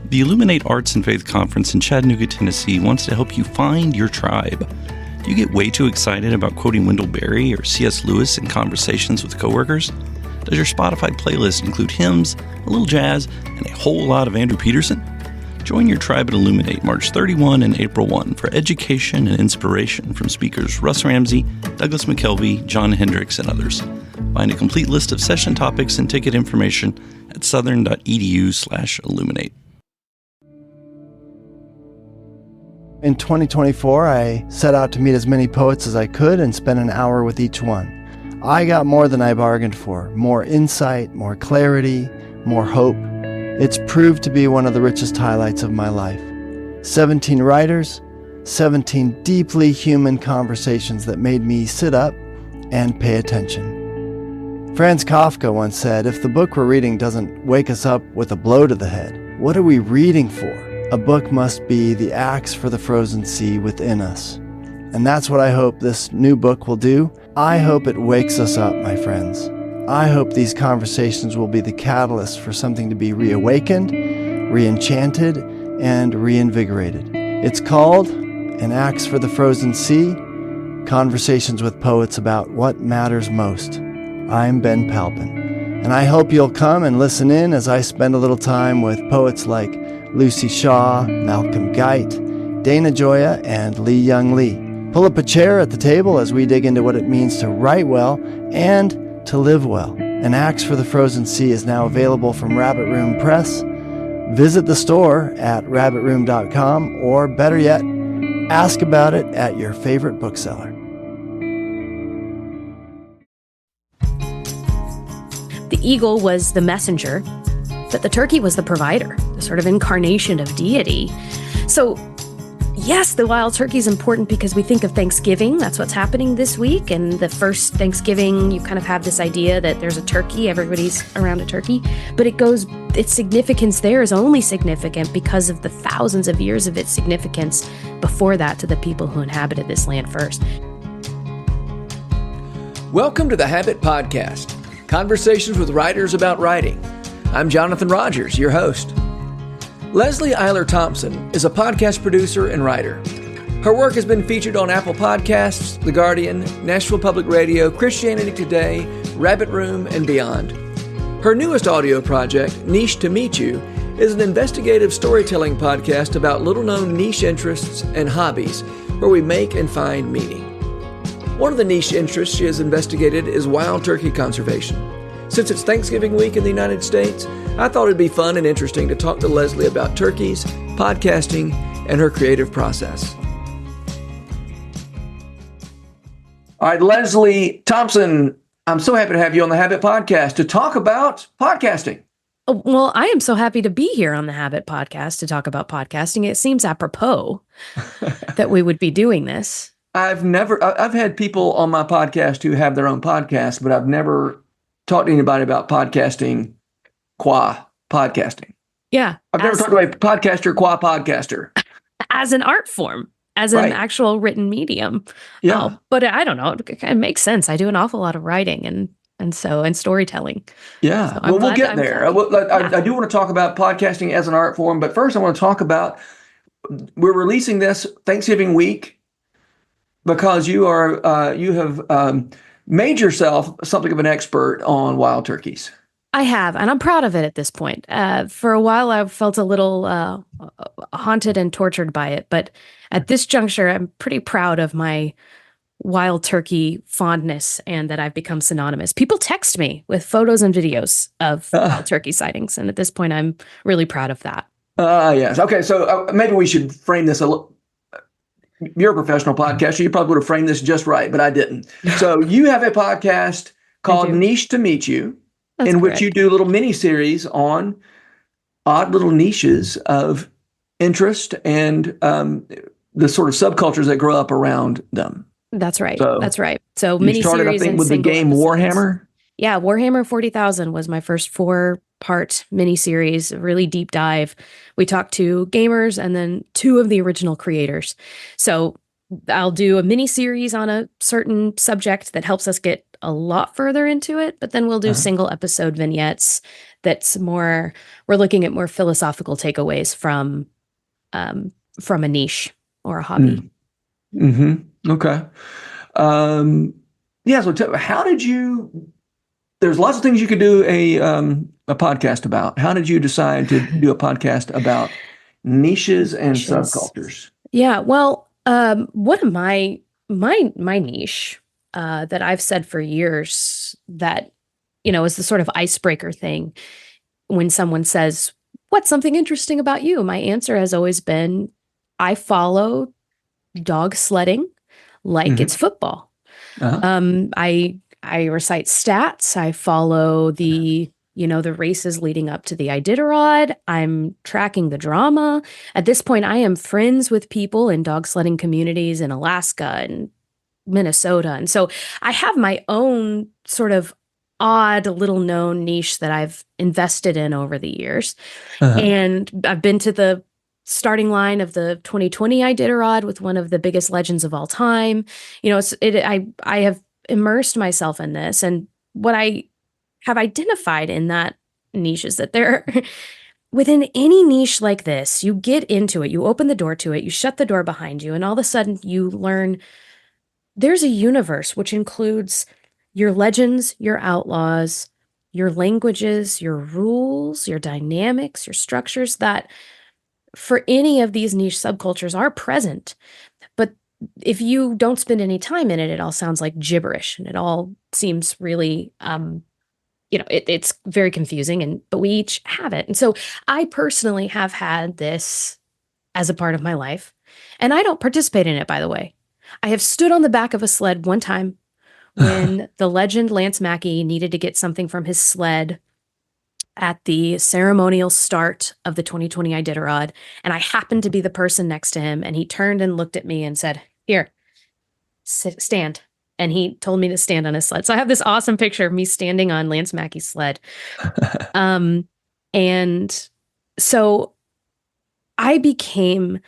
The Illuminate Arts and Faith Conference in Chattanooga, Tennessee wants to help you find your tribe. Do you get way too excited about quoting Wendell Berry or C.S. Lewis in conversations with coworkers? Does your Spotify playlist include hymns, a little jazz, and a whole lot of Andrew Peterson? Join your tribe at Illuminate March 31 and April 1 for education and inspiration from speakers Russ Ramsey, Douglas McKelvey, John Hendricks, and others. Find a complete list of session topics and ticket information at southern.edu/illuminate. In 2024, I set out to meet as many poets as I could and spend an hour with each one. I got more than I bargained for, more insight, more clarity, more hope. It's proved to be one of the richest highlights of my life. 17 writers, 17 deeply human conversations that made me sit up and pay attention. Franz Kafka once said, if the book we're reading doesn't wake us up with a blow to the head, what are we reading for? A book must be the axe for the frozen sea within us. And that's what I hope this new book will do. I hope it wakes us up, my friends. I hope these conversations will be the catalyst for something to be reawakened, re-enchanted, and reinvigorated. It's called An Axe for the Frozen Sea, Conversations with Poets About What Matters Most. I'm Ben Palpin, and I hope you'll come and listen in as I spend a little time with poets like Lucy Shaw, Malcolm Guite, Dana Gioia, and Lee Young Lee. Pull up a chair at the table as we dig into what it means to write well and to live well. An Axe for the Frozen Sea is now available from Rabbit Room Press. Visit the store at rabbitroom.com, or better yet, ask about it at your favorite bookseller. The eagle was the messenger, but the turkey was the provider, the sort of incarnation of deity. So, yes, the wild turkey is important because we think of Thanksgiving. That's what's happening this week. And the first Thanksgiving, you kind of have this idea that there's a turkey, everybody's around a turkey. But its significance there is only significant because of the thousands of years of its significance before that to the people who inhabited this land first. Welcome to the Habit Podcast, conversations with writers about writing. I'm Jonathan Rogers, your host. Leslie Eiler Thompson is a podcast producer and writer. Her work has been featured on Apple Podcasts, The Guardian, Nashville Public Radio, Christianity Today, Rabbit Room, and beyond. Her newest audio project, Niche to Meet You, is an investigative storytelling podcast about little-known niche interests and hobbies where we make and find meaning. One of the niche interests she has investigated is wild turkey conservation. Since it's Thanksgiving week in the United States, I thought it'd be fun and interesting to talk to Leslie about turkeys, podcasting, and her creative process. All right, Leslie Thompson, I'm so happy to have you on the Habit Podcast to talk about podcasting. Well, I am so happy to be here on the Habit Podcast to talk about podcasting. It seems apropos that we would be doing this. I've had people on my podcast who have their own podcast, but I've never talked to anybody about podcasting qua podcasting. Yeah. I've never talked to a podcaster qua podcaster. As an art form, as an actual written medium. Yeah. But I don't know. It makes sense. I do an awful lot of writing and storytelling. Yeah. So we'll get there. I do want to talk about podcasting as an art form, but first I want to talk about, we're releasing this Thanksgiving week because you have made yourself something of an expert on wild turkeys. I have, and I'm proud of it at this point. For a while, I felt a little haunted and tortured by it, but at this juncture, I'm pretty proud of my wild turkey fondness and that I've become synonymous. People text me with photos and videos of wild turkey sightings, and at this point, I'm really proud of that. Yes. Okay, so maybe we should frame this a little. You're a professional podcaster. You probably would have framed this just right, but I didn't. So you have a podcast called Niche to Meet You, That's in correct. which you do little mini-series on odd little niches of interest and the sort of subcultures that grow up around them. That's right. So That's right. So you mini started, I series think, and with the single game episodes. Warhammer. Yeah, Warhammer 40,000 was my first 4-part miniseries, a really deep dive. We talked to gamers and then 2 of the original creators. So I'll do a mini series on a certain subject that helps us get a lot further into it, but then we'll do single episode vignettes that's more, we're looking at more philosophical takeaways from a niche or a hobby. Okay. Yeah. So how did you, there's lots of things you could do a podcast about. How did you decide to do a podcast about niches and subcultures? Yeah. Well, one of my niche that I've said for years that, is the sort of icebreaker thing. When someone says, "What's something interesting about you?" My answer has always been, I follow dog sledding like it's football. I recite stats. I follow the races leading up to the Iditarod. I'm tracking the drama. At this point, I am friends with people in dog sledding communities in Alaska and Minnesota. And so I have my own sort of odd little known niche that I've invested in over the years. And I've been to the starting line of the 2020 Iditarod with one of the biggest legends of all time. I have immersed myself in this, and what I have identified in that niche is that there within any niche like this, you get into it, you open the door to it, you shut the door behind you, and all of a sudden you learn there's a universe which includes your legends, your outlaws, your languages, your rules, your dynamics, your structures that for any of these niche subcultures are present. But if you don't spend any time in it, it all sounds like gibberish and it all seems really, it's very confusing, but we each have it. And so I personally have had this as a part of my life, and I don't participate in it, by the way. I have stood on the back of a sled one time when the legend Lance Mackey needed to get something from his sled at the ceremonial start of the 2020 Iditarod, and I happened to be the person next to him, and he turned and looked at me and said, "Here, stand." And he told me to stand on his sled. So I have this awesome picture of me standing on Lance Mackey's sled. And so I became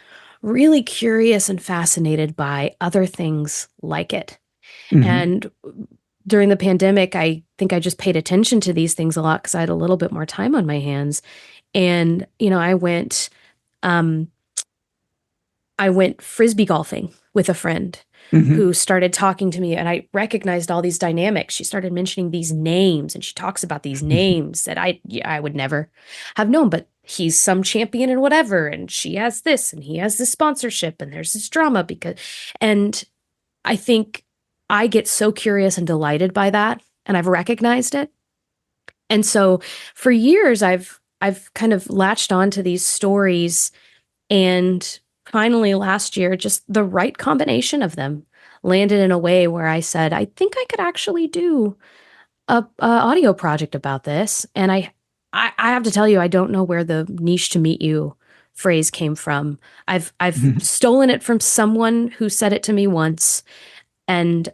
really curious and fascinated by other things like it. And during the pandemic, I think I just paid attention to these things a lot because I had a little bit more time on my hands. And, I went Frisbee golfing with a friend who started talking to me, and I recognized all these dynamics. She started mentioning these names, and she talks about these names that I would never have known, but he's some champion and whatever, and she has this, and he has this sponsorship, and there's this drama and I think I get so curious and delighted by that, and I've recognized it. And so for years, I've kind of latched on to these stories, and finally last year, just the right combination of them landed in a way where I said, I think I could actually do a audio project about this. And I have to tell you, I don't know where the niche to meet you phrase came from. I've stolen it from someone who said it to me once, and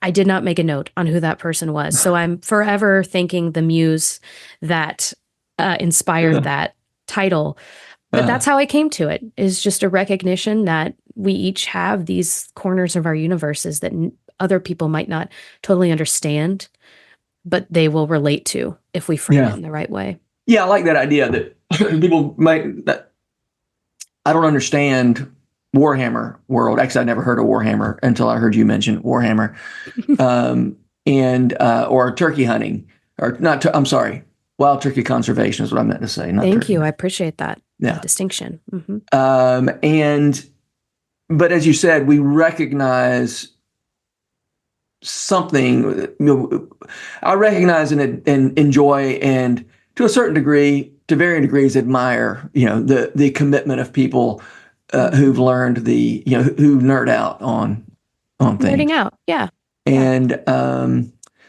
I did not make a note on who that person was. So I'm forever thanking the muse that inspired that title. But that's how I came to it, is just a recognition that we each have these corners of our universes that other people might not totally understand, but they will relate to if we frame it in the right way. Yeah, I like that idea that people that I don't understand Warhammer world. Actually, I never heard of Warhammer until I heard you mention Warhammer, or turkey hunting, or not. I'm sorry, wild turkey conservation is what I meant to say. Not Thank turkey. you. I appreciate that distinction. But as you said, we recognize something. I recognize and enjoy, and to a certain degree, to varying degrees, admire. The commitment of people who've learned who nerd out on things. Nerding out, yeah. And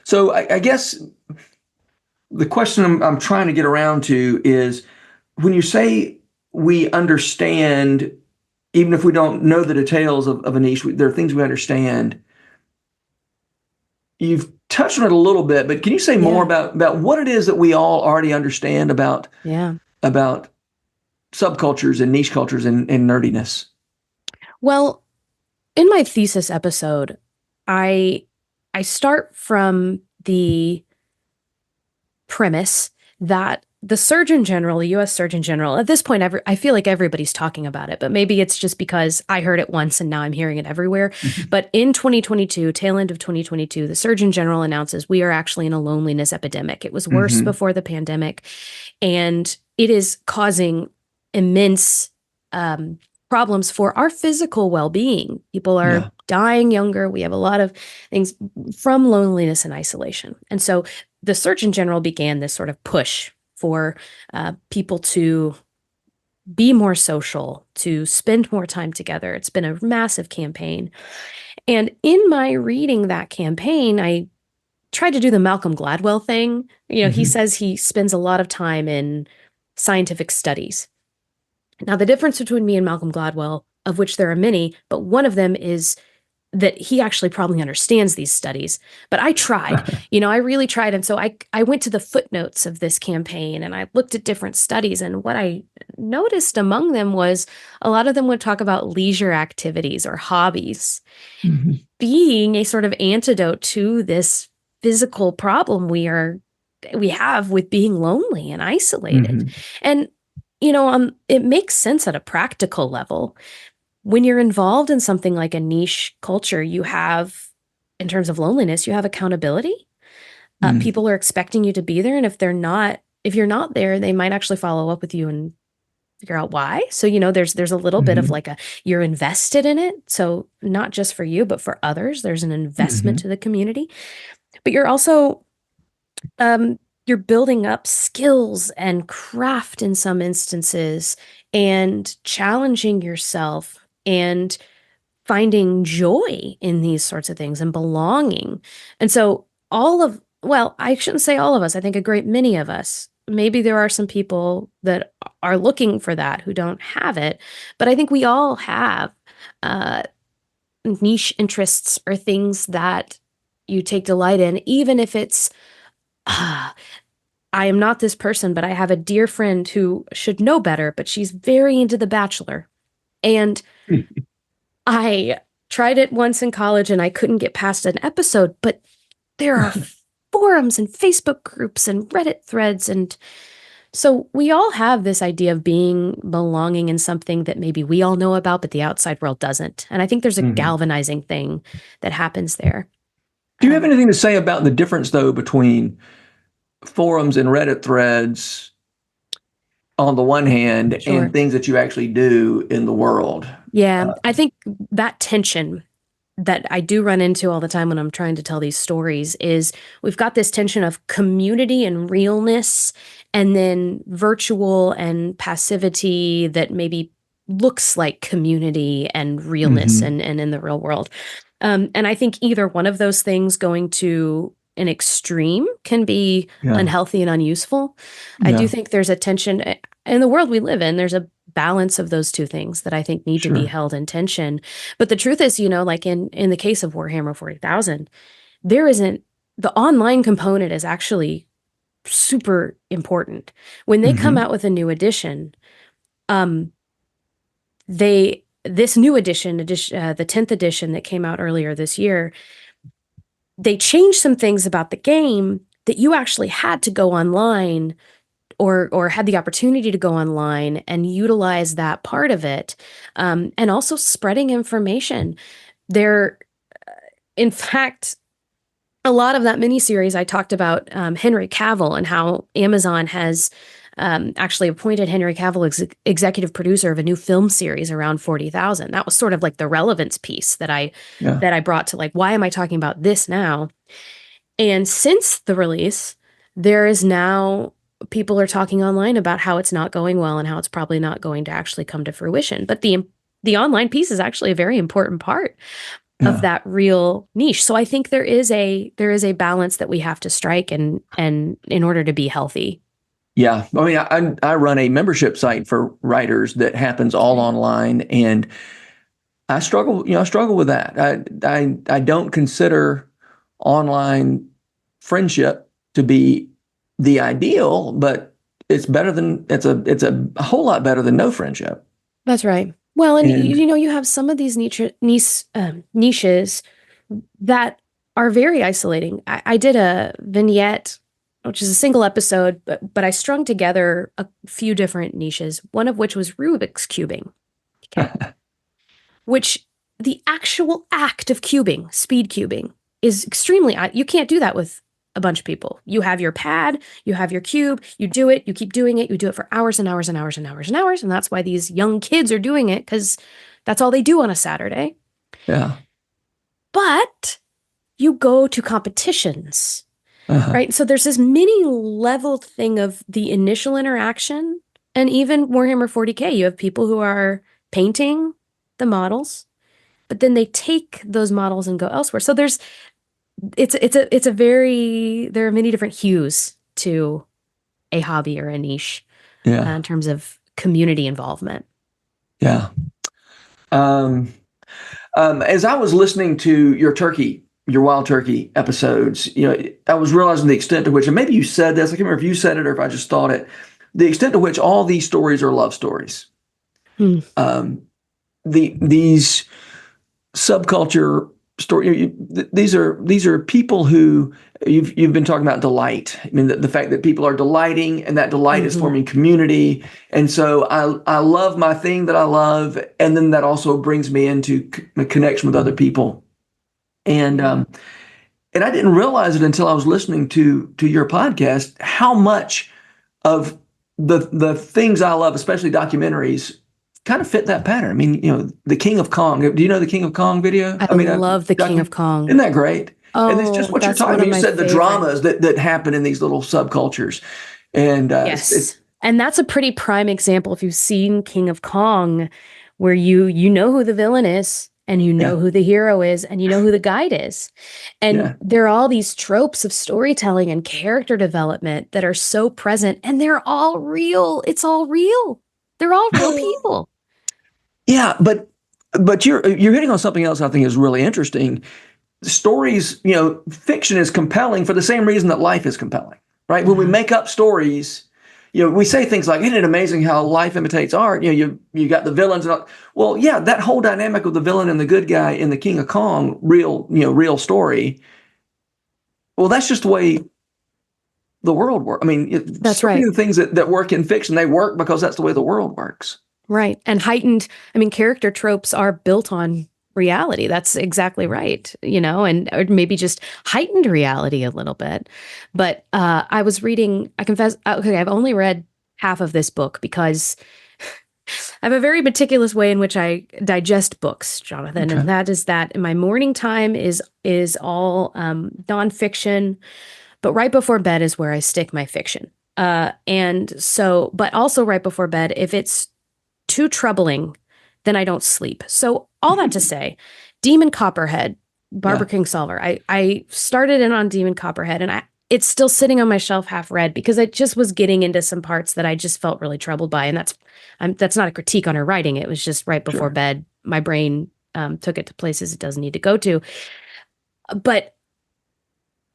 so I guess the question I'm trying to get around to is, when you say we understand, even if we don't know the details of a niche, there are things we understand. You've touched on it a little bit, but can you say more about what it is that we all already understand about subcultures and niche cultures and nerdiness? Well, in my thesis episode, I I start from the premise that the Surgeon General, the U.S. Surgeon General, at this point, I feel like everybody's talking about it, but maybe it's just because I heard it once and now I'm hearing it everywhere. But in 2022, tail end of 2022, the Surgeon General announces we are actually in a loneliness epidemic. It was worse before the pandemic, and it is causing immense problems for our physical well-being. People are dying younger. We have a lot of things from loneliness and isolation. And so the Surgeon General began this sort of push for people to be more social, to spend more time together. It's been a massive campaign. And in my reading that campaign, I tried to do the Malcolm Gladwell thing. He says he spends a lot of time in scientific studies. Now, the difference between me and Malcolm Gladwell, of which there are many, but one of them is that he actually probably understands these studies. But I tried, I really tried. And so I went to the footnotes of this campaign and I looked at different studies. And what I noticed among them was a lot of them would talk about leisure activities or hobbies being a sort of antidote to this physical problem we have with being lonely and isolated. And, it makes sense at a practical level. When you're involved in something like a niche culture, you have, in terms of loneliness, you have accountability. People are expecting you to be there. And if you're not there, they might actually follow up with you and figure out why. So, there's a little bit of like you're invested in it. So not just for you, but for others, there's an investment to the community. But you're also, you're building up skills and craft in some instances and challenging yourself and finding joy in these sorts of things and belonging. And so I shouldn't say all of us, I think a great many of us, maybe there are some people that are looking for that who don't have it, but I think we all have niche interests or things that you take delight in, even if it's, I am not this person, but I have a dear friend who should know better, but she's very into The Bachelor. And I tried it once in college and I couldn't get past an episode, but there are forums and Facebook groups and Reddit threads. And so we all have this idea of belonging in something that maybe we all know about, but the outside world doesn't. And I think there's a galvanizing thing that happens there. Do you have anything to say about the difference, though, between forums and Reddit threads on the one hand and things that you actually do in the world? Yeah, I think that tension that I do run into all the time when I'm trying to tell these stories is we've got this tension of community and realness and then virtual and passivity that maybe looks like community and realness and in the real world. And I think either one of those things going to an extreme can be unhealthy and unuseful. I do think there's a tension in the world we live in. There's a balance of those two things that I think need to be held in tension. But the truth is, like in the case of Warhammer 40,000, the online component is actually super important. When they come out with a new edition, this new edition, the 10th edition that came out earlier this year, they changed some things about the game that you actually had to go online or had the opportunity to go online and utilize that part of it. And also spreading information. In fact, a lot of that miniseries, I talked about Henry Cavill and how Amazon has actually appointed Henry Cavill as executive producer of a new film series around 40,000. That was sort of like the relevance piece that I brought to like, why am I talking about this now? And since the release, there is now people are talking online about how it's not going well and how it's probably not going to actually come to fruition. But the online piece is actually a very important part of that real niche. So I think there is a balance that we have to strike and in order to be healthy. Yeah. I mean, I run a membership site for writers that happens all online, and I struggle with that. I don't consider online friendship to be the ideal, but it's a whole lot better than no friendship. That's right. Well, and you have some of these niches that are very isolating. I did a vignette, which is a single episode, but I strung together a few different niches, one of which was Rubik's cubing. Okay. Which the actual act of cubing, speed cubing, is extremely, you can't do that with a bunch of people. You have your pad, you have your cube, you do it, you keep doing it, you do it for hours and hours and hours and hours and hours. And that's why these young kids are doing it, because that's all they do on a Saturday. Yeah. But you go to competitions, right? So there's this mini level thing of the initial interaction. And even Warhammer 40K, you have people who are painting the models, but then they take those models and go elsewhere. So there are many different hues to a hobby or a niche in terms of community involvement. Yeah. As I was listening to your wild turkey episodes, I was realizing the extent to which, and maybe you said this, I can't remember if you said it or if I just thought it, the extent to which all these stories are love stories. These subculture story, these are people who you've been talking about delight. I mean, the fact that people are delighting, and that delight is forming community. And so I love my thing that I love, and then that also brings me into a connection with other people. And I didn't realize it until I was listening to your podcast, how much of the things I love, especially documentaries, kind of fit that pattern. I mean, the King of Kong. Do you know the King of Kong video? I love the King of Kong. Isn't that great? Oh, and it's just what you're talking about. You said the dramas that happen in these little subcultures. And yes. And that's a pretty prime example. If you've seen King of Kong, where you know who the villain is, and you know who the hero is, and you know who the guide is. And there are all these tropes of storytelling and character development that are so present, and they're all real. It's all real. They're all real people. Yeah, but you're hitting on something else I think is really interesting. Stories, fiction is compelling for the same reason that life is compelling, right? When we make up stories, we say things like, isn't it amazing how life imitates art? You got the villains. And all. Well, yeah, that whole dynamic of the villain and the good guy in the King of Kong, real story. Well, that's just the way the world works. I mean, that's right. The things that work in fiction, they work because that's the way the world works. Right. And character tropes are built on reality. That's exactly right. Or maybe just heightened reality a little bit. But I was reading, I confess, okay, I've only read half of this book because I have a very meticulous way in which I digest books, Jonathan. Okay. And that is that my morning time is all nonfiction, but right before bed is where I stick my fiction. But also right before bed, if it's too troubling, then I don't sleep. So all that to say, Demon Copperhead, Barbara Kingsolver. I started in on Demon Copperhead, and it's still sitting on my shelf half read because I just was getting into some parts that I just felt really troubled by. And that's not a critique on her writing. It was just right before bed, my brain took it to places it doesn't need to go to. But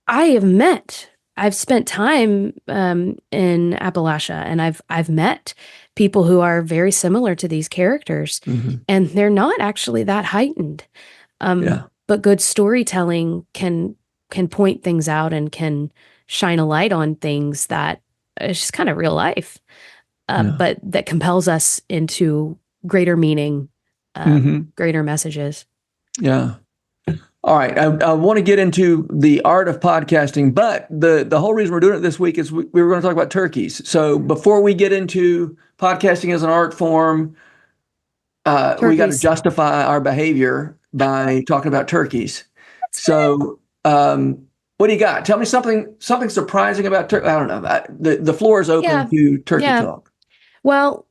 I've spent time in Appalachia, and I've met people who are very similar to these characters, and they're not actually that heightened. But good storytelling can point things out and can shine a light on things that is just kind of real life, but that compels us into greater meaning, greater messages. Yeah. All right. I want to get into the art of podcasting, but the whole reason we're doing it this week is we were going to talk about turkeys. So before we get into podcasting as an art form, we got to justify our behavior by talking about turkeys. So what do you got? Tell me something surprising about turkey. I don't know. The floor is open to turkey talk. Well,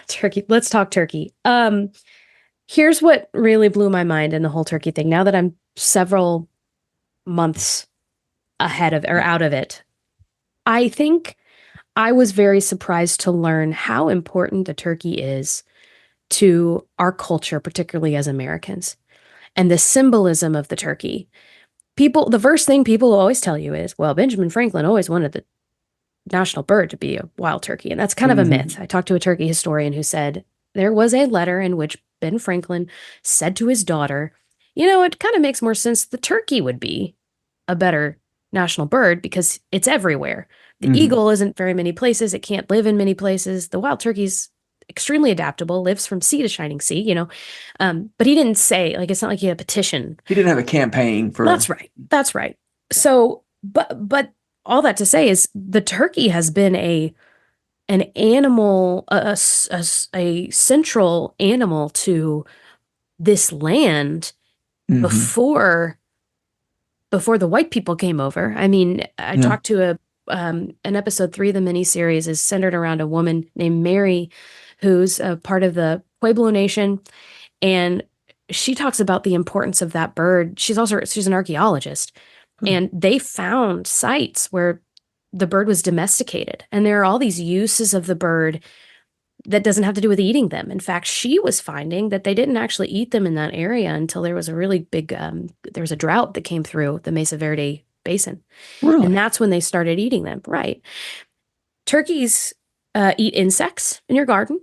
turkey. Let's talk turkey. Here's what really blew my mind in the whole turkey thing. Now that I'm several months ahead of or out of it, I think I was very surprised to learn how important a turkey is to our culture, particularly as Americans, and the symbolism of the turkey. The first thing people always tell you is, well, Benjamin Franklin always wanted the national bird to be a wild turkey. And that's kind of a myth. I talked to a turkey historian who said there was a letter in which Ben Franklin said to his daughter, it kind of makes more sense. The turkey would be a better national bird because it's everywhere. The eagle isn't very many places. It can't live in many places. The wild turkey's extremely adaptable, lives from sea to shining sea, but he didn't say, like, it's not like he had a petition. He didn't have a campaign for. That's right. That's right. So, but all that to say is the turkey has been an animal, a central animal to this land before the white people came over. I mean, I talked to an episode 3 of the miniseries is centered around a woman named Mary, who's a part of the Pueblo Nation, and she talks about the importance of that bird. She's an archaeologist, and they found sites where the bird was domesticated, and there are all these uses of the bird that doesn't have to do with eating them. In fact, she was finding that they didn't actually eat them in that area until there was a really big, there was a drought that came through the Mesa Verde Basin. Really? And that's when they started eating them. Right. Turkeys eat insects in your garden.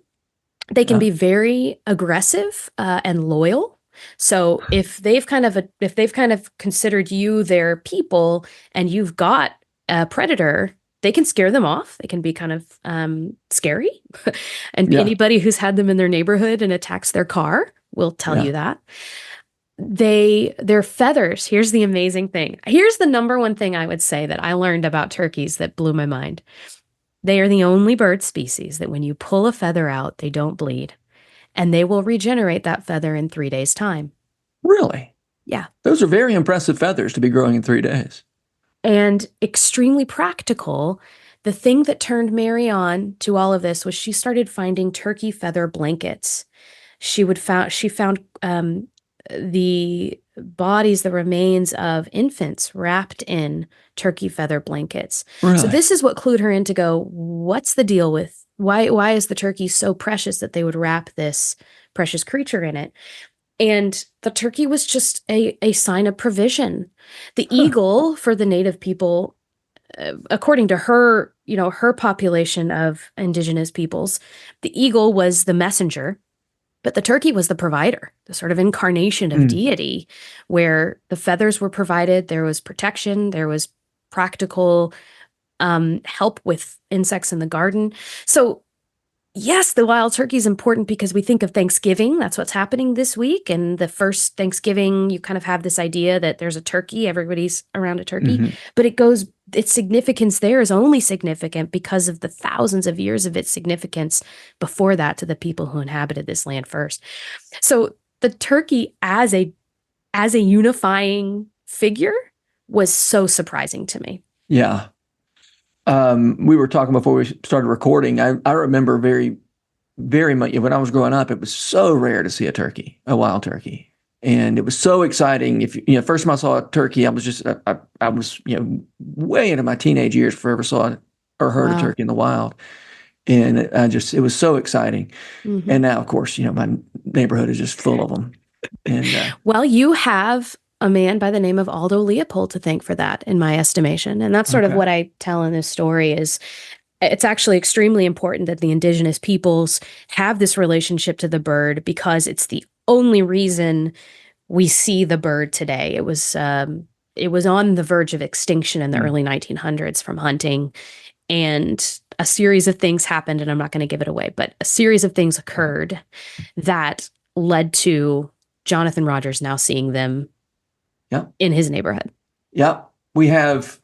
They can be very aggressive and loyal. So if they've kind of considered you their people and you've got a predator, they can scare them off. They can be kind of scary. And anybody who's had them in their neighborhood and attacks their car will tell you that. Their feathers, here's the amazing thing. Here's the number one thing I would say that I learned about turkeys that blew my mind. They are the only bird species that when you pull a feather out, they don't bleed. And they will regenerate that feather in 3 days' time. Really? Yeah. Those are very impressive feathers to be growing in 3 days. And extremely practical. The thing that turned Mary on to all of this was she started finding turkey feather blankets. She found the bodies, the remains of infants wrapped in turkey feather blankets. Really? So this is what clued her in to go, what's the deal with, why is the turkey so precious that they would wrap this precious creature in it? And the turkey was just a sign of provision. The eagle for the native people, according to her, her population of indigenous peoples, the eagle was the messenger, but the turkey was the provider, the sort of incarnation of deity, where the feathers were provided, there was protection, there was practical help with insects in the garden. So yes, the wild turkey is important because we think of Thanksgiving. That's what's happening this week. And the first Thanksgiving, you kind of have this idea that there's a turkey, everybody's around a turkey, but its significance there is only significant because of the thousands of years of its significance before that to the people who inhabited this land first. So the turkey as a unifying figure was so surprising to me. Yeah. We were talking before we started recording. I remember very, very much when I was growing up, it was so rare to see a wild turkey. And it was so exciting. First time I saw a turkey, I was way into my teenage years before I ever saw or heard a turkey in the wild. And it was so exciting. And now, of course, my neighborhood is just full of them. And well, you have a man by the name of Aldo Leopold to thank for that, in my estimation. And that's sort of what I tell in this story is it's actually extremely important that the indigenous peoples have this relationship to the bird because it's the only reason we see the bird today. It was on the verge of extinction in the early 1900s from hunting, and a series of things happened, and I'm not going to give it away, but a series of things occurred that led to Jonathan Rogers now seeing them in his neighborhood. Yep. We have,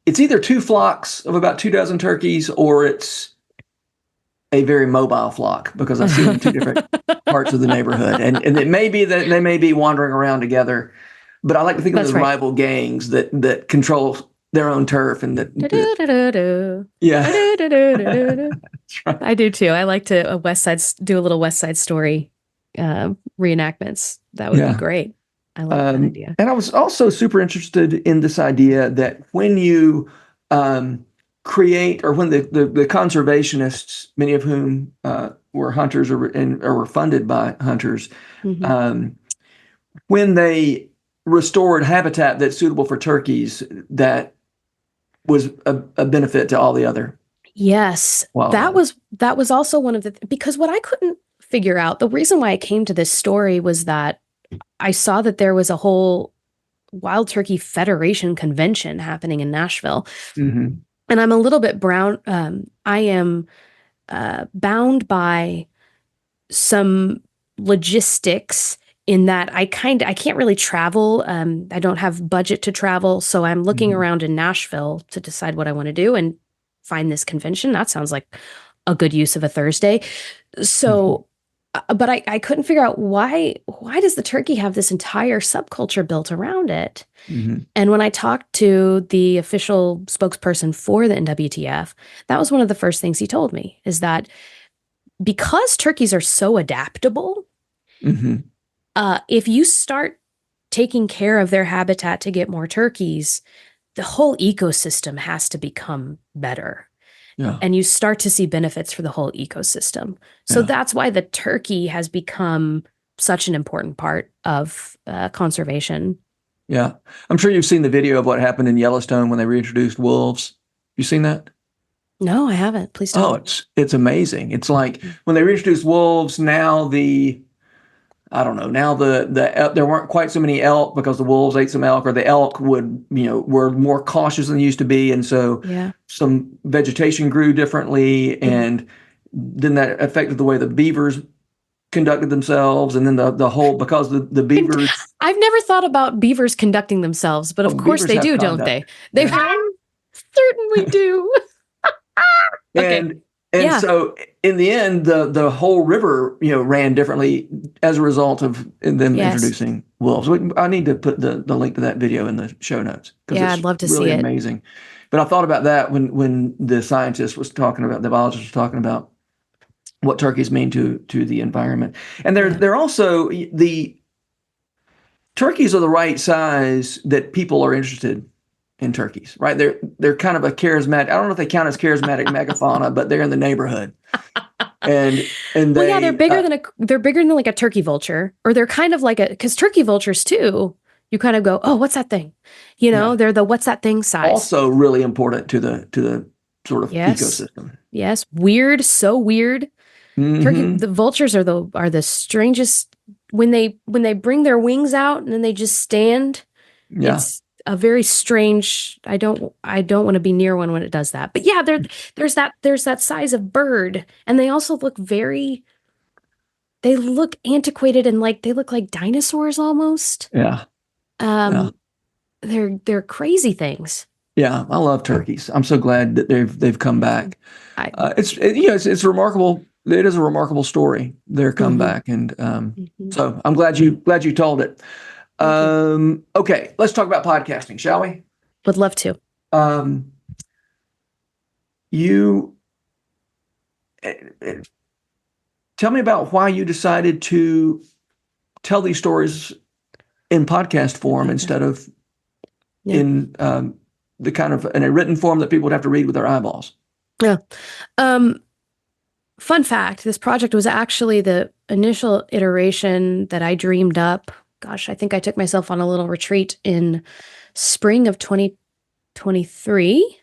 it's either 2 flocks of about 24 turkeys, or it's a very mobile flock because I see them in 2 different parts of the neighborhood. And it may be that they may be wandering around together, but I like to think of the rival gangs that control their own turf and that. That's right. I do too. I like to do a little West Side Story reenactments. That would be great. I love that idea. And I was also super interested in this idea that when you create, or when the conservationists, many of whom were hunters or were funded by hunters, when they restored habitat that's suitable for turkeys, that was a benefit to all the other. Yes, that was also one of because what I couldn't figure out, the reason why I came to this story was that I saw that there was a whole Wild Turkey Federation convention happening in Nashville. Mm-hmm. And I'm a little bit brown. I am bound by some logistics in that I can't really travel. I don't have budget to travel. So I'm looking Mm-hmm. around in Nashville to decide what I want to do and find this convention. That sounds like a good use of a Thursday. So, but I couldn't figure out why does the turkey have this entire subculture built around it? Mm-hmm. And when I talked to the official spokesperson for the NWTF, that was one of the first things he told me, is that because turkeys are so adaptable, Mm-hmm. if you start taking care of their habitat to get more turkeys, the whole ecosystem has to become better. Yeah. And you start to see benefits for the whole ecosystem. So Yeah. that's why the turkey has become such an important part of conservation. Yeah. I'm sure you've seen the video of what happened in Yellowstone when they reintroduced wolves. You seen that? No, I haven't. Please tell Oh, me. it's amazing. It's like when they reintroduced wolves, now I don't know, now there weren't quite so many elk because the wolves ate some elk, or the elk were more cautious than they used to be. And so Yeah. some vegetation grew differently, and then that affected the way the beavers conducted themselves. And then the whole, because the beavers. I've never thought about beavers conducting themselves, but of course Beavers they have do, don't conduct. they? They Yeah. certainly do. Okay. And Yeah. so in the end, the whole river, ran differently as a result of them Yes. introducing wolves. I need to put the link to that video in the show notes, because Yeah, it's I'd love to really see it. amazing. But I thought about that when the scientist was talking about, the biologist was talking about what turkeys mean to the environment. And they're also, the turkeys are the right size that people are interested in turkeys, right? They're kind of a charismatic. I don't know if they count as charismatic megafauna, but they're in the neighborhood. And Well, yeah, they're bigger than like a turkey vulture, or they're kind of like because turkey vultures too, you kind of go, oh, what's that thing? Yeah. They're the what's that thing size. Also really important to the sort of Yes. ecosystem. Yes, weird, so weird. Mm-hmm. The vultures are the strangest when they bring their wings out and then they just stand. Yeah. It's a very strange. I don't want to be near one when it does that. But yeah, there's that size of bird, and they also look they look antiquated, and they look like dinosaurs almost. Yeah. Yeah. They're crazy things. Yeah. I love turkeys. I'm so glad that they've come back. It's remarkable. It is a remarkable story, their comeback. And so I'm glad you told it. Okay, let's talk about podcasting, shall we? Would love to. You tell me about why you decided to tell these stories in podcast form instead of in the kind of in a written form that people would have to read with their eyeballs. Yeah. Fun fact, this project was actually the initial iteration that I dreamed up. Gosh, I think I took myself on a little retreat in spring of 2023,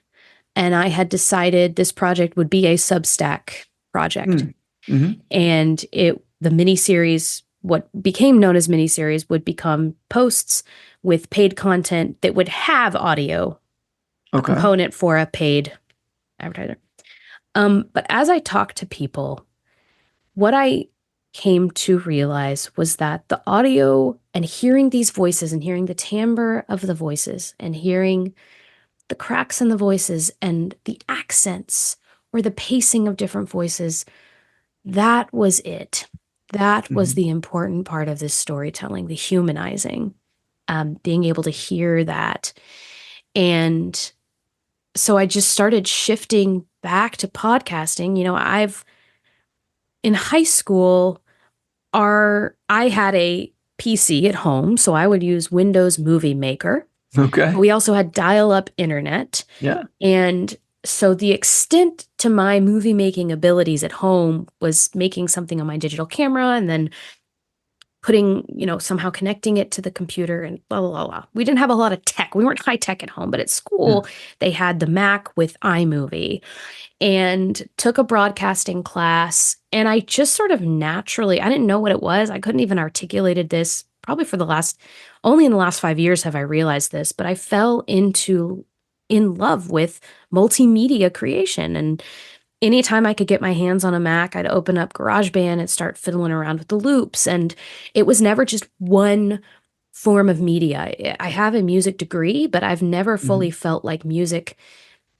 and I had decided this project would be a Substack project. And the miniseries, what became known as miniseries, would become posts with paid content that would have audio, a component for a paid advertiser. But as I talked to people, what I came to realize was that the audio and hearing these voices and hearing the timbre of the voices and hearing the cracks in the voices and the accents or the pacing of different voices, that was it. That was the important part of this storytelling, the humanizing, being able to hear that. And so I just started shifting back to podcasting. In high school, I had a PC at home, so I would use Windows Movie Maker. Okay. We also had dial-up internet. Yeah. And so the extent to my movie making abilities at home was making something on my digital camera and then putting, somehow connecting it to the computer and blah, blah, blah, blah. We didn't have a lot of tech. We weren't high tech at home, but at school, they had the Mac with iMovie, and took a broadcasting class. And I just sort of naturally, I didn't know what it was. I couldn't even articulated this probably only in the last 5 years have I realized this, but I fell in love with multimedia creation. And anytime I could get my hands on a Mac, I'd open up GarageBand and start fiddling around with the loops. And it was never just one form of media. I have a music degree, but I've never fully felt like music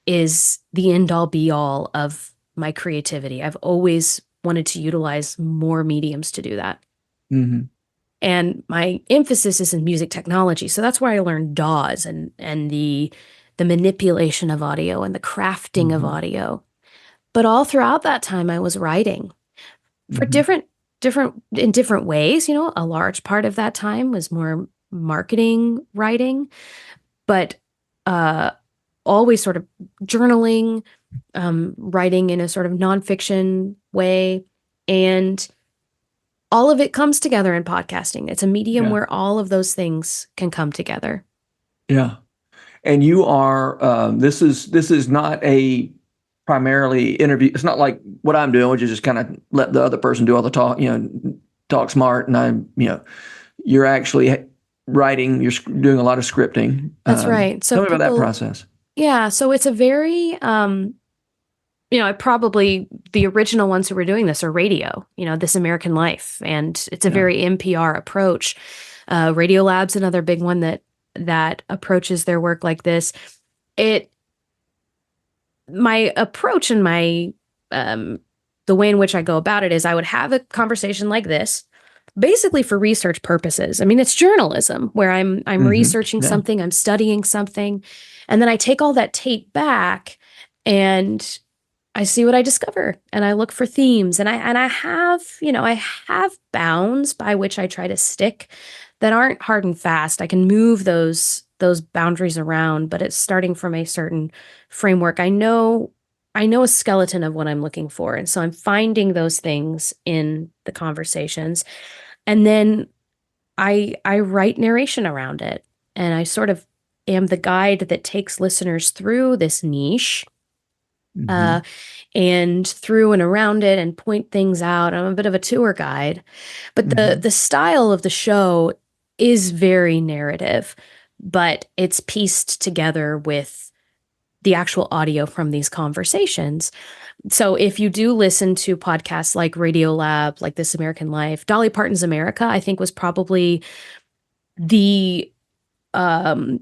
is the end all be all of my creativity. I've always wanted to utilize more mediums to do that. Mm-hmm. And my emphasis is in music technology. So that's where I learned DAWs and the manipulation of audio and the crafting of audio. But all throughout that time, I was writing for different in different ways. You know, a large part of that time was more marketing writing, but always sort of journaling, writing in a sort of nonfiction way. And all of it comes together in podcasting. It's a medium where all of those things can come together. Yeah. And you are, this is not a primarily interview. It's not like what I'm doing, which is just kind of let the other person do all the talk, talk smart. And you're actually writing, you're doing a lot of scripting. That's right. So tell me about that process. Yeah. So it's a very, the original ones who were doing this are radio, This American Life. And it's a very NPR approach. Radiolab's another big one that approaches their work like this. My approach and the way in which I go about it is I would have a conversation like this, basically for research purposes. I mean, it's journalism where I'm researching something, I'm studying something, and then I take all that tape back and I see what I discover, and I look for themes, and I have bounds by which I try to stick that aren't hard and fast. I can move those boundaries around, but it's starting from a certain framework. I know a skeleton of what I'm looking for, and so I'm finding those things in the conversations, and then I write narration around it, and I sort of am the guide that takes listeners through this niche. And through and around it and point things out. I'm a bit of a tour guide, but the style of the show is very narrative, but it's pieced together with the actual audio from these conversations. So if you do listen to podcasts like Radiolab, like This American Life, Dolly Parton's America, I think was probably the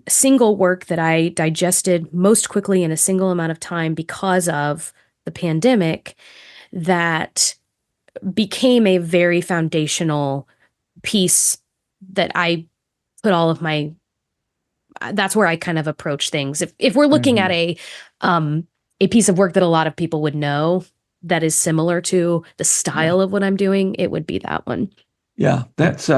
single work that I digested most quickly in a single amount of time because of the pandemic, that became a very foundational piece that I put all of my, that's where I kind of approach things. If we're looking at a piece of work that a lot of people would know that is similar to the style of what I'm doing, it would be that one. Yeah, that's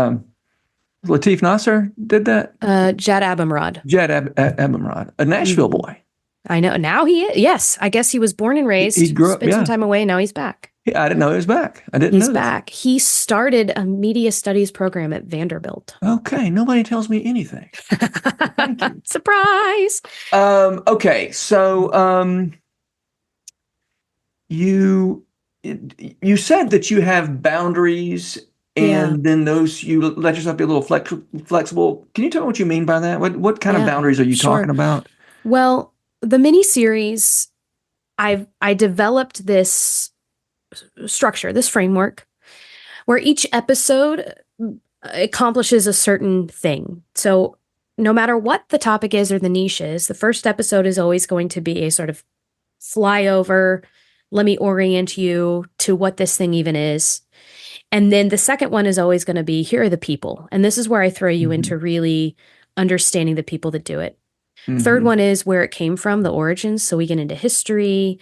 Latif Nasser did that? Jad Abumrad. Abumrad, a Nashville boy. I know. Now he is. Yes. I guess he was born and raised. He grew up, spent some time away. Now he's back. I didn't know he was back. I didn't know. He's back. He started a media studies program at Vanderbilt. Okay. Nobody tells me anything. Thank you. Surprise. Okay. So you said that you have boundaries, and then those, you let yourself be a little flexible. Can you tell me what you mean by that? What kind of boundaries are you talking about? Well, the miniseries, I developed this structure, this framework, where each episode accomplishes a certain thing. So no matter what the topic is or the niche is, the first episode is always going to be a sort of flyover, let me orient you to what this thing even is. And then the second one is always going to be, here are the people. And this is where I throw you into really understanding the people that do it. Third one is where it came from, the origins. So we get into history.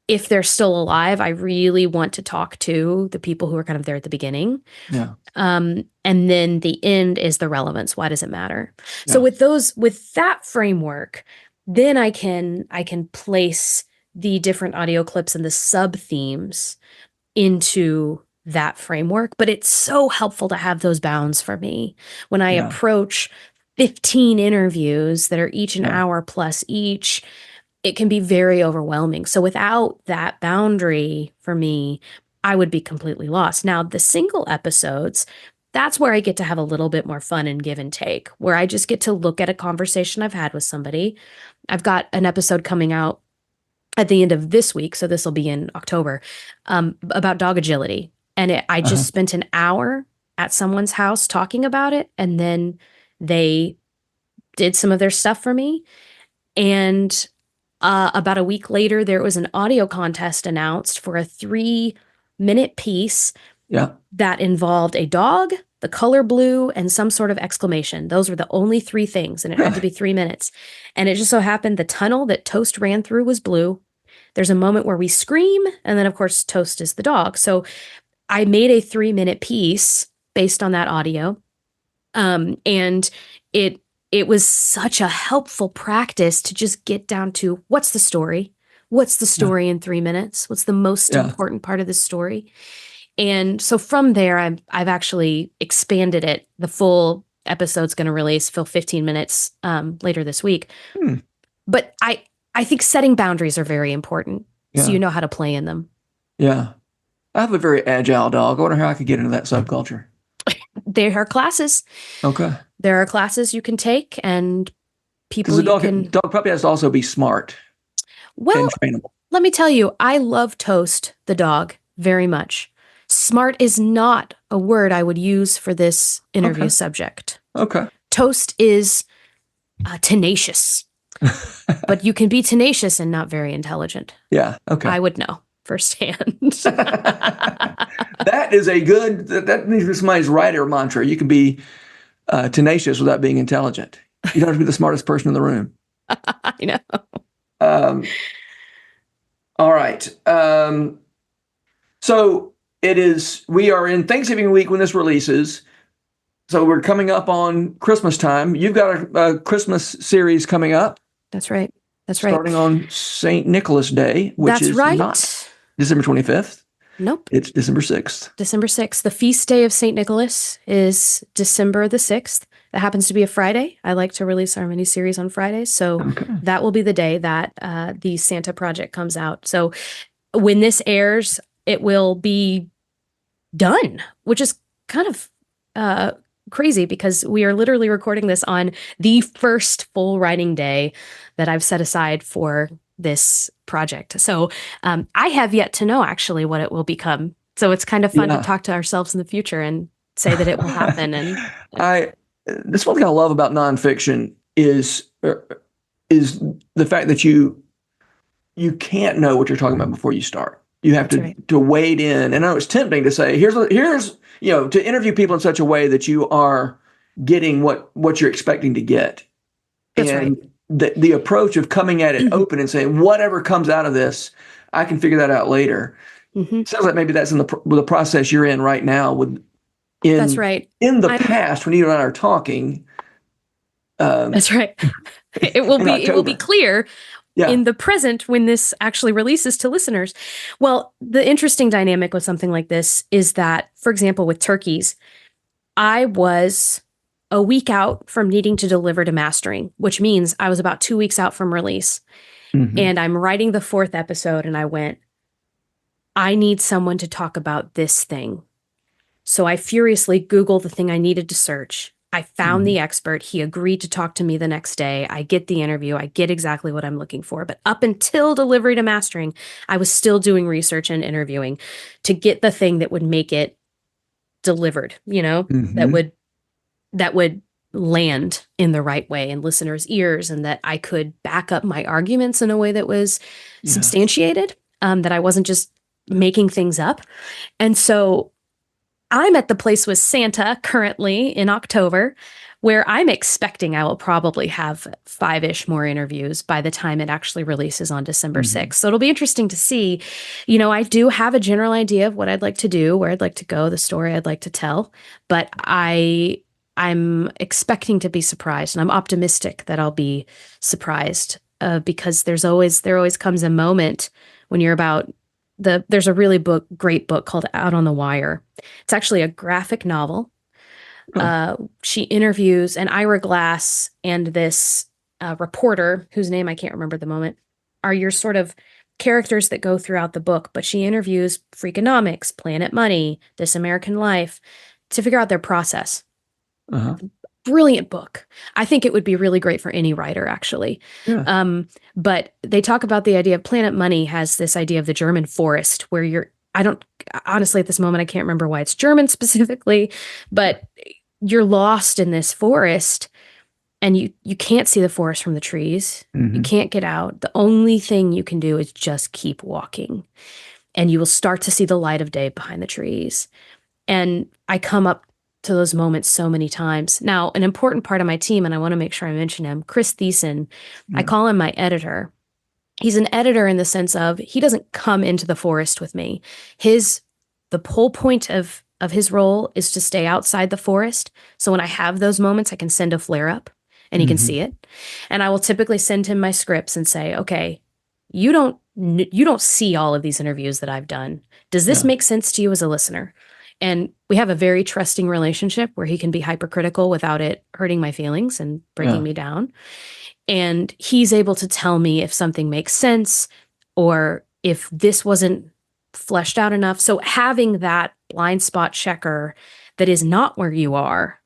If they're still alive, I really want to talk to the people who are kind of there at the beginning. Yeah. And then the end is the relevance. Why does it matter? Yeah. So with that framework, then I can place the different audio clips and the sub themes into that framework. But it's so helpful to have those bounds for me when I approach 15 interviews that are each an hour plus each. It can be very overwhelming. So without that boundary for me, I would be completely lost. Now, the single episodes, that's where I get to have a little bit more fun and give and take, where I just get to look at a conversation I've had with somebody. I've got an episode coming out at the end of this week, so this will be in October, about dog agility. And I just spent an hour at someone's house talking about it, and then they did some of their stuff for me. And about a week later, there was an audio contest announced for a 3-minute piece that involved a dog, the color blue, and some sort of exclamation. Those were the only 3 things, and it had to be 3 minutes. And it just so happened the tunnel that Toast ran through was blue. There's a moment where we scream, and then, of course, Toast is the dog. So I made a 3-minute piece based on that audio, and it was such a helpful practice to just get down to what's the story? What's the story in 3 minutes? What's the most important part of the story? And so from there, I've actually expanded it. The full episode's going to release, fill 15 minutes later this week. But I think setting boundaries are very important, so you know how to play in them. Yeah. I have a very agile dog. I wonder how I could get into that subculture. There are classes. Okay. There are classes you can take, and people Because the dog probably has to also be smart and trainable. Let me tell you, I love Toast, the dog, very much. Smart is not a word I would use for this interview subject. Okay. Toast is tenacious, but you can be tenacious and not very intelligent. Yeah. Okay. I would know firsthand. That is that needs to be somebody's writer mantra. You can be tenacious without being intelligent. You don't have to be the smartest person in the room. I know. All right. So we are in Thanksgiving week when this releases. So we're coming up on Christmas time. You've got a Christmas series coming up. That's right. Starting on St. Nicholas Day, which is not December 25th. Nope. It's December 6th. December 6th. The feast day of St. Nicholas is December the 6th. That happens to be a Friday. I like to release our miniseries on Fridays. So that will be the day that the Santa Project comes out. So when this airs, it will be done, which is kind of crazy because we are literally recording this on the first full writing day that I've set aside for this project. So I have yet to know actually what it will become. So it's kind of fun to talk to ourselves in the future and say that it will happen. And this one thing I love about nonfiction is the fact that you can't know what you're talking about before you start. You have to wade in. And I know it's tempting to say, here's to interview people in such a way that you are getting what you're expecting to get. That's right. The approach of coming at it open and saying, whatever comes out of this, I can figure that out later. Sounds like maybe that's in the process you're in right now. That's right. In the past, when you and I are talking. That's right. It will be clear in the present when this actually releases to listeners. Well, the interesting dynamic with something like this is that, for example, with turkeys, I was a week out from needing to deliver to mastering, which means I was about 2 weeks out from release. And I'm writing the 4th episode, and I went, I need someone to talk about this thing. So I furiously Googled the thing I needed to search. I found the expert. He agreed to talk to me the next day. I get the interview. I get exactly what I'm looking for. But up until delivery to mastering, I was still doing research and interviewing to get the thing that would make it delivered, that would land in the right way in listeners' ears, and that I could back up my arguments in a way that was substantiated, that I wasn't just making things up. And so I'm at the place with Santa currently in October where I'm expecting I will probably have 5-ish more interviews by the time it actually releases on December 6th. So it'll be interesting to see. I do have a general idea of what I'd like to do, where I'd like to go, the story I'd like to tell, but I'm expecting to be surprised, and I'm optimistic that I'll be surprised because there always comes a moment when you're about there's a really great book called Out on the Wire. It's actually a graphic novel. She interviews an Ira Glass and this reporter, whose name I can't remember at the moment, are your sort of characters that go throughout the book. But she interviews Freakonomics, Planet Money, This American Life, to figure out their process. Uh-huh. Brilliant book. I think it would be really great for any writer, actually. Yeah. But they talk about the idea of Planet Money has this idea of the German forest where honestly, at this moment, I can't remember why it's German specifically, but you're lost in this forest and you can't see the forest from the trees. You can't get out. The only thing you can do is just keep walking, and you will start to see the light of day behind the trees. And I come up to those moments so many times. Now, an important part of my team, and I want to make sure I mention him, Chris Thiessen, I call him my editor. He's an editor in the sense of he doesn't come into the forest with me. The whole point of his role is to stay outside the forest. So when I have those moments, I can send a flare up and he can see it. And I will typically send him my scripts and say, okay, you don't see all of these interviews that I've done. Does this make sense to you as a listener? And we have a very trusting relationship where he can be hypercritical without it hurting my feelings and breaking me down. And he's able to tell me if something makes sense or if this wasn't fleshed out enough. So having that blind spot checker that is not where you are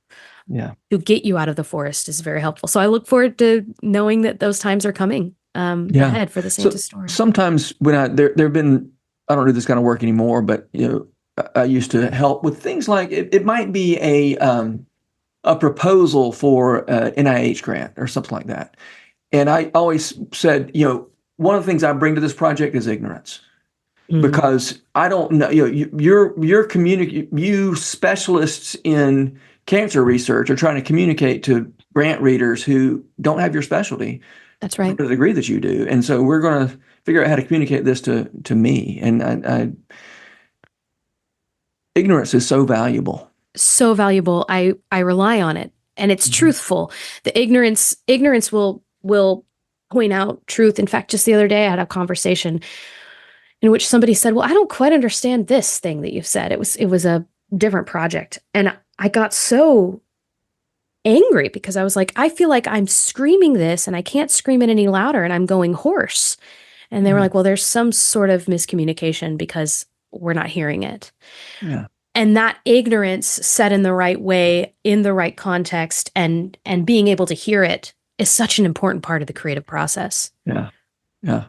to get you out of the forest is very helpful. So I look forward to knowing that those times are coming ahead for the Santa story. Sometimes when there have been, I don't do this kind of work anymore, but I used to help with things like it might be a proposal for an NIH grant or something like that. And I always said, one of the things I bring to this project is ignorance, because I don't know. You specialists in cancer research are trying to communicate to grant readers who don't have your specialty. That's right. To the degree that you do, and so we're going to figure out how to communicate this to me. And ignorance is so valuable. So valuable. I rely on it, and it's truthful. The ignorance will point out truth. In fact, just the other day I had a conversation in which somebody said, well, I don't quite understand this thing that you've said. It was a different project. And I got so angry because I was like, I feel like I'm screaming this and I can't scream it any louder and I'm going hoarse. And they were like, well, there's some sort of miscommunication because we're not hearing it. Yeah. And that ignorance said in the right way, in the right context, and being able to hear it is such an important part of the creative process. Yeah. Yeah.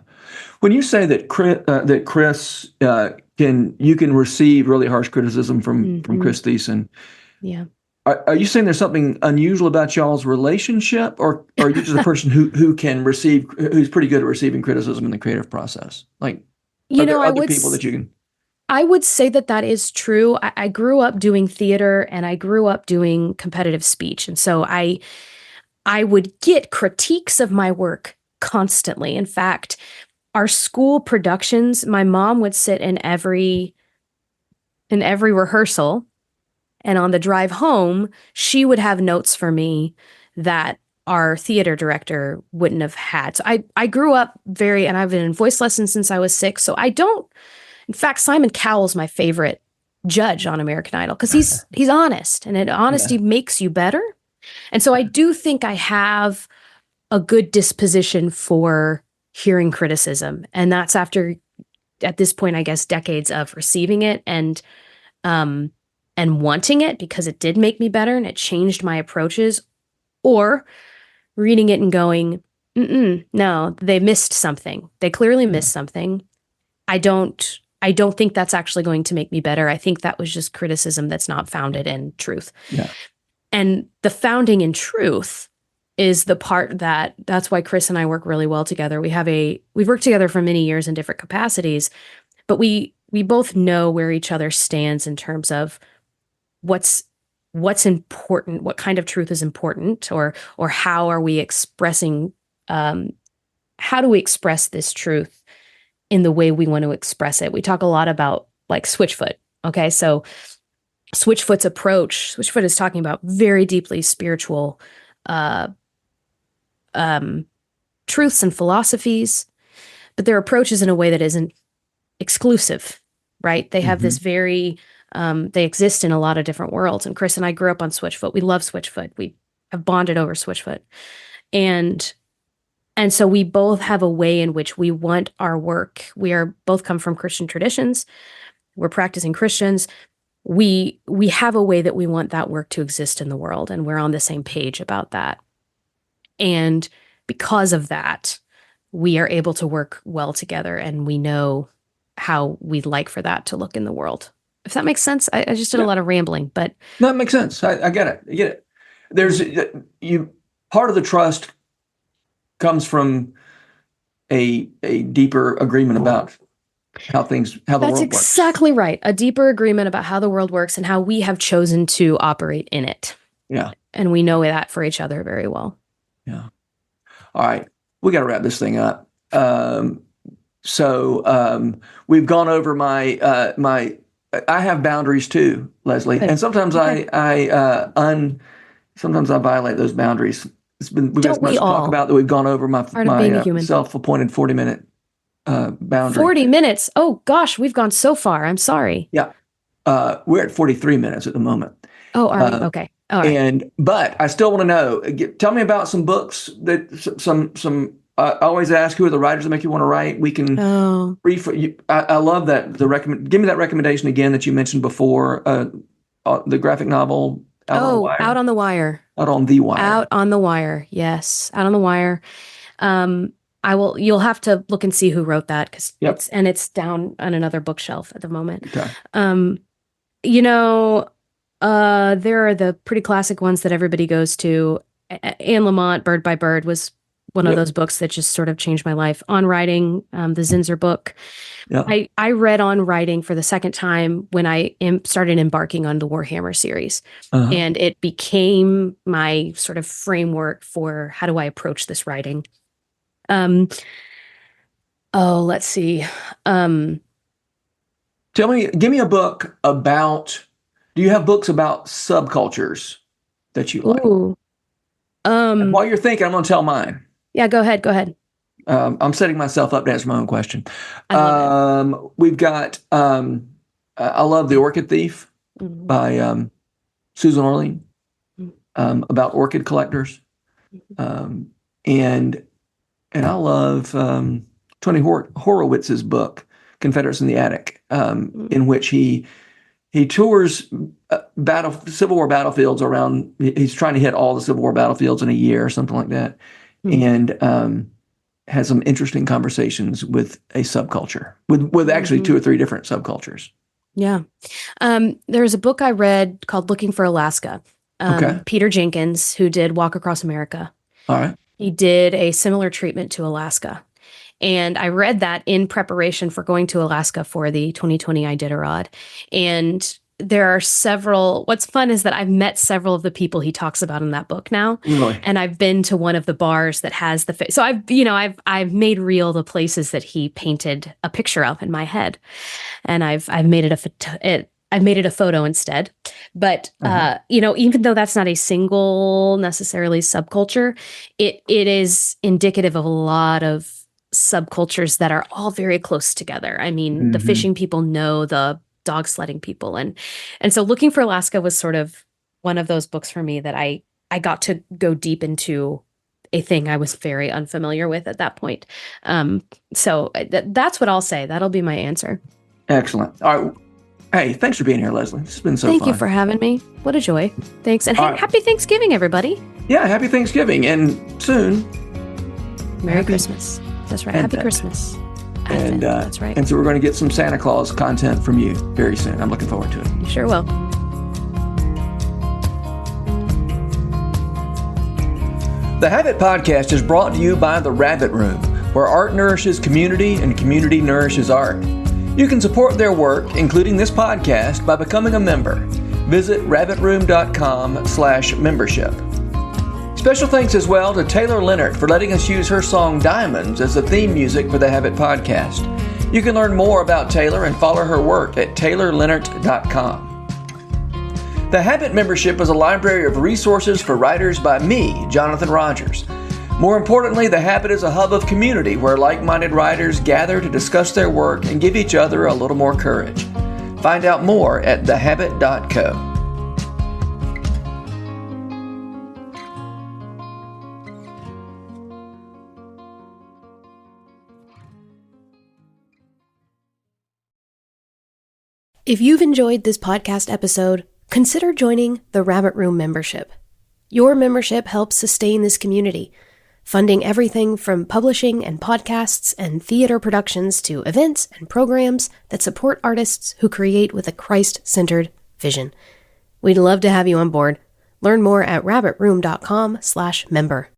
When you say that Chris you can receive really harsh criticism from Chris Thiessen. Yeah. Are you saying there's something unusual about y'all's relationship, or are you just a person who's pretty good at receiving criticism in the creative process? Like, are there other people that you can? I would say that is true. I grew up doing theater and I grew up doing competitive speech. And so I would get critiques of my work constantly. In fact, our school productions, my mom would sit in every rehearsal, and on the drive home, she would have notes for me that our theater director wouldn't have had. So I grew up and I've been in voice lessons since I was 6. So in fact, Simon Cowell's my favorite judge on American Idol because he's honest, and honesty makes you better. And so I do think I have a good disposition for hearing criticism, and that's after, at this point, I guess, decades of receiving it and wanting it because it did make me better and it changed my approaches, or reading it and going, no, they missed something. They clearly missed something. I don't think that's actually going to make me better. I think that was just criticism that's not founded in truth. Yeah. And the founding in truth is the part that's why Chris and I work really well together. We've worked together for many years in different capacities, but we both know where each other stands in terms of what's important, what kind of truth is important, or how are we expressing, how do we express this truth in the way we want to express it. We talk a lot about like Switchfoot. Okay. So Switchfoot's approach, Switchfoot is talking about very deeply spiritual truths and philosophies, but their approach is in a way that isn't exclusive, right? They have this very, they exist in a lot of different worlds. And Chris and I grew up on Switchfoot. We love Switchfoot. We have bonded over Switchfoot. And so we both have a way in which we want our work. We are both come from Christian traditions. We're practicing Christians. we have a way that we want that work to exist in the world, and we're on the same page about that. And because of that, we are able to work well together, and we know how we'd like for that to look in the world. If that makes sense. I just did a lot of rambling, but No, it makes sense. I get it. I get it. There's part of the trust comes from a deeper agreement about how the world works. That's exactly right. A deeper agreement about how the world works and how we have chosen to operate in it. Yeah. And we know that for each other very well. Yeah. All right. We got to wrap this thing up. So we've gone over my I have boundaries too, Leslie, and sometimes sometimes I violate those boundaries. We've got so much to talk about that we've gone over my self-appointed 40-minute boundary. 40 minutes. Oh gosh, we've gone so far. I'm sorry. Yeah. We're at 43 minutes at the moment. Oh, are we? Okay. All right. But I still want to know, tell me about some books that I always ask, who are the writers that make you want to write? We can I love that. Give me that recommendation again that you mentioned before, the graphic novel Out on the Wire. Out on the Wire. Out on the Wire. Out on the Wire. Yes. Out on the Wire. You'll have to look and see who wrote that, because it's down on another bookshelf at the moment. Okay. There are the pretty classic ones that everybody goes to. Anne Lamott, Bird by Bird, was one of those books that just sort of changed my life. On Writing, the Zinsser book. Yep. I read On Writing for the second time when I started embarking on the Warhammer series. And it became my sort of framework for how do I approach this writing. Let's see. Give me a book about, do you have books about subcultures that you like? Ooh. While you're thinking, I'm going to tell mine. Yeah, go ahead. I'm setting myself up to answer my own question. We've got, I love The Orchid Thief by Susan Orlean, about orchid collectors. And I love Tony Horowitz's book, Confederates in the Attic, in which he tours Civil War battlefields around. He's trying to hit all the Civil War battlefields in a year or something like that, and has some interesting conversations with a subculture, with actually 2 or 3 different subcultures. Yeah. There's a book I read called Looking for Alaska. Peter Jenkins, who did Walk Across America. All right. He did a similar treatment to Alaska. And I read that in preparation for going to Alaska for the 2020 Iditarod. And there are what's fun is that I've met several of the people he talks about in that book now. Really? And I've been to one of the bars that has so I've made real the places that he painted a picture of in my head. And I've made it I've made it a photo instead. But, even though that's not a single necessarily subculture, it is indicative of a lot of subcultures that are all very close together. I mean, the fishing people know the dog sledding people. And so Looking for Alaska was sort of one of those books for me that I got to go deep into a thing I was very unfamiliar with at that point. So that's what I'll say. That'll be my answer. Excellent. All right. Hey, thanks for being here, Leslie. It's been so fun. Thank you for having me. What a joy. Thanks. And happy Thanksgiving, everybody. Yeah, happy Thanksgiving. And soon, Merry Christmas. That's right. Happy Christmas. Advent. That's right. And so we're going to get some Santa Claus content from you very soon. I'm looking forward to it. You sure will. The Habit Podcast is brought to you by The Rabbit Room, where art nourishes community and community nourishes art. You can support their work, including this podcast, by becoming a member. Visit rabbitroom.com/membership. Special thanks as well to Taylor Leonard for letting us use her song Diamonds as the theme music for the Habit Podcast. You can learn more about Taylor and follow her work at taylorleonard.com. The Habit membership is a library of resources for writers by me, Jonathan Rogers. More importantly, The Habit is a hub of community where like-minded writers gather to discuss their work and give each other a little more courage. Find out more at thehabit.co. If you've enjoyed this podcast episode, consider joining the Rabbit Room membership. Your membership helps sustain this community, funding everything from publishing and podcasts and theater productions to events and programs that support artists who create with a Christ-centered vision. We'd love to have you on board. Learn more at rabbitroom.com/member.